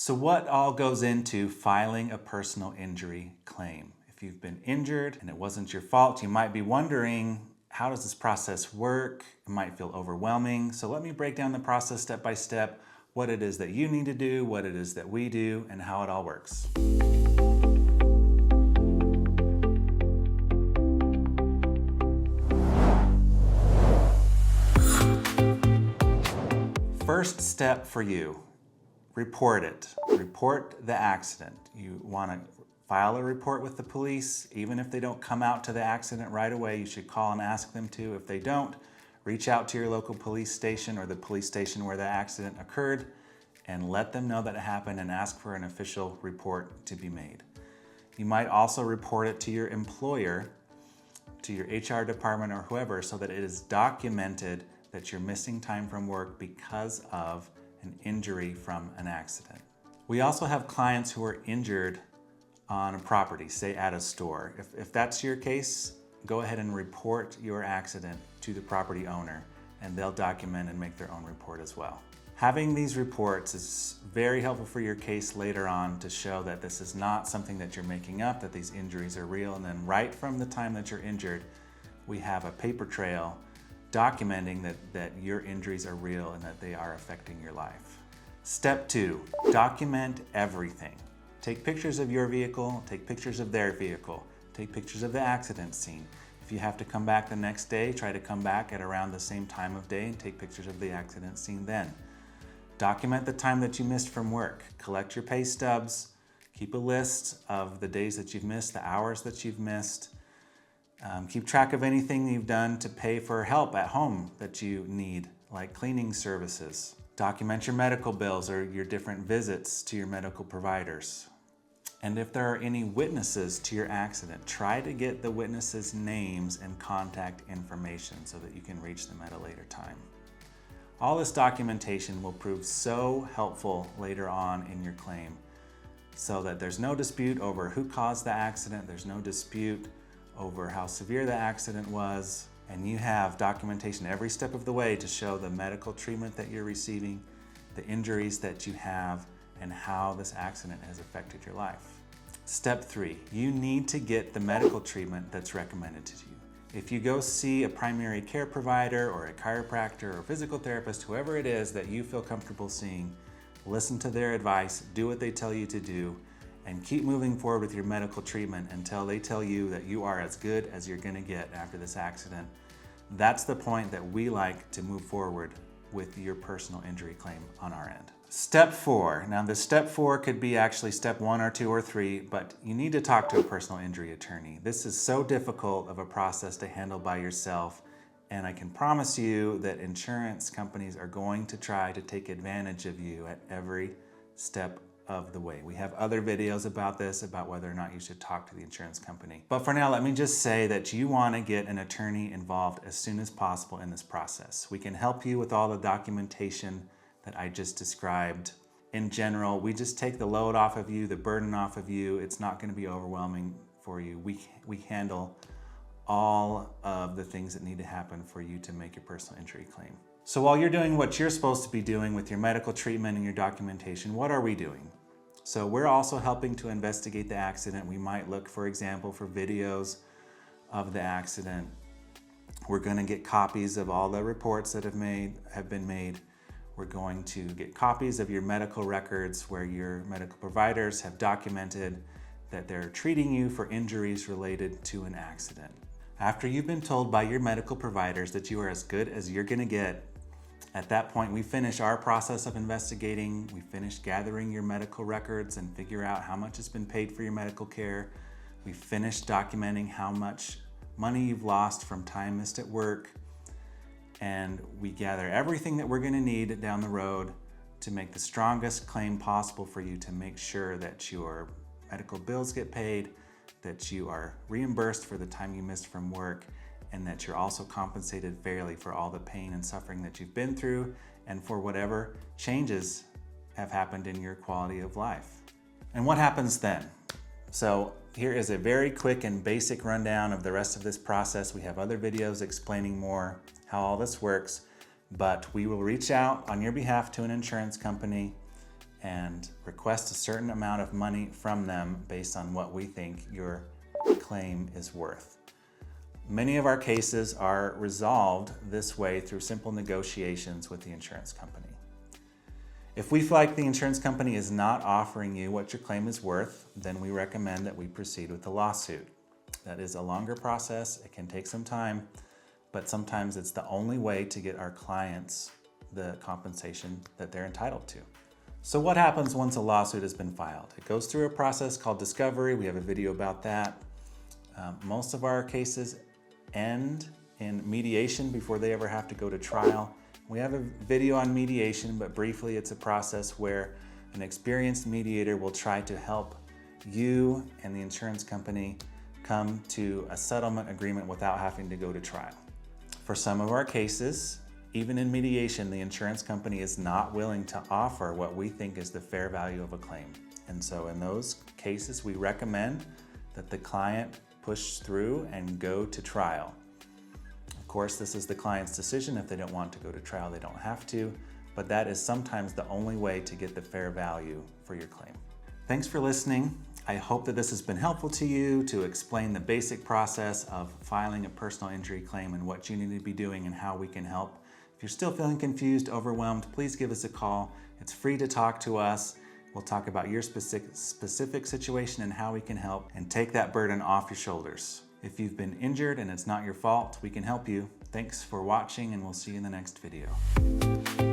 So what all goes into filing a personal injury claim? If you've been injured and it wasn't your fault, you might be wondering, how does this process work? It might feel overwhelming. So let me break down the process step by step, what it is that you need to do, what it is that we do, and how it all works. First step for you, report it. Report the accident. You want to file a report with the police. Even if they don't come out to the accident right away, you should call and ask them to. If they don't, reach out to your local police station or the police station where the accident occurred and let them know that it happened and ask for an official report to be made. You might also report it to your employer, to your HR department or whoever, so that it is documented that you're missing time from work because of an injury from an accident. We also have clients who are injured on a property, say at a store. If that's your case, go ahead and report your accident to the property owner and they'll document and make their own report as well. Having these reports is very helpful for your case later on to show that this is not something that you're making up, that these injuries are real, and then right from the time that you're injured, we have a paper trail documenting that your injuries are real and that they are affecting your life. Step 2, document everything. Take pictures of your vehicle, take pictures of their vehicle, take pictures of the accident scene. If you have to come back the next day, try to come back at around the same time of day and take pictures of the accident scene then. Document the time that you missed from work. Collect your pay stubs, keep a list of the days that you've missed, the hours that you've missed. Keep track of anything you've done to pay for help at home that you need, like cleaning services. Document your medical bills or your different visits to your medical providers. And if there are any witnesses to your accident, try to get the witnesses' names and contact information so that you can reach them at a later time. All this documentation will prove so helpful later on in your claim so that there's no dispute over who caused the accident, there's no dispute over how severe the accident was, and you have documentation every step of the way to show the medical treatment that you're receiving, the injuries that you have, and how this accident has affected your life. Step 3, you need to get the medical treatment that's recommended to you. If you go see a primary care provider or a chiropractor or physical therapist, whoever it is that you feel comfortable seeing, listen to their advice, do what they tell you to do, and keep moving forward with your medical treatment until they tell you that you are as good as you're going to get after this accident. That's the point that we like to move forward with your personal injury claim on our end. Step 4. Now this step 4 could be actually step 1 or 2 or 3, but you need to talk to a personal injury attorney. This is so difficult of a process to handle by yourself, and I can promise you that insurance companies are going to try to take advantage of you at every step of the way. We have other videos about this, about whether or not you should talk to the insurance company. But for now, let me just say that you want to get an attorney involved as soon as possible in this process. We can help you with all the documentation that I just described. In general, we just take the load off of you, the burden off of you. It's not going to be overwhelming for you. We handle all of the things that need to happen for you to make your personal injury claim. So while you're doing what you're supposed to be doing with your medical treatment and your documentation, what are we doing? So we're also helping to investigate the accident. We might look, for example, for videos of the accident. We're going to get copies of all the reports that have been made. We're going to get copies of your medical records where your medical providers have documented that they're treating you for injuries related to an accident. After you've been told by your medical providers that you are as good as you're going to get, at that point, we finish our process of investigating. We finish gathering your medical records and figure out how much has been paid for your medical care. We finish documenting how much money you've lost from time missed at work. And we gather everything that we're going to need down the road to make the strongest claim possible for you to make sure that your medical bills get paid, that you are reimbursed for the time you missed from work, and that you're also compensated fairly for all the pain and suffering that you've been through and for whatever changes have happened in your quality of life. And what happens then? So here is a very quick and basic rundown of the rest of this process. We have other videos explaining more how all this works, but we will reach out on your behalf to an insurance company and request a certain amount of money from them based on what we think your claim is worth. Many of our cases are resolved this way through simple negotiations with the insurance company. If we feel like the insurance company is not offering you what your claim is worth, then we recommend that we proceed with the lawsuit. That is a longer process. It can take some time, but sometimes it's the only way to get our clients the compensation that they're entitled to. So what happens once a lawsuit has been filed? It goes through a process called discovery. We have a video about that. Most of our cases end in mediation before they ever have to go to trial. We have a video on mediation, but briefly it's a process where an experienced mediator will try to help you and the insurance company come to a settlement agreement without having to go to trial. For some of our cases, even in mediation, the insurance company is not willing to offer what we think is the fair value of a claim. And so in those cases, we recommend that the client push through and go to trial. Of course, this is the client's decision. If they don't want to go to trial, they don't have to, but that is sometimes the only way to get the fair value for your claim. Thanks for listening. I hope that this has been helpful to you to explain the basic process of filing a personal injury claim and what you need to be doing and how we can help. If you're still feeling confused, overwhelmed, please give us a call. It's free to talk to us. We'll talk about your specific situation and how we can help and take that burden off your shoulders. If you've been injured and it's not your fault, we can help you. Thanks for watching, and we'll see you in the next video.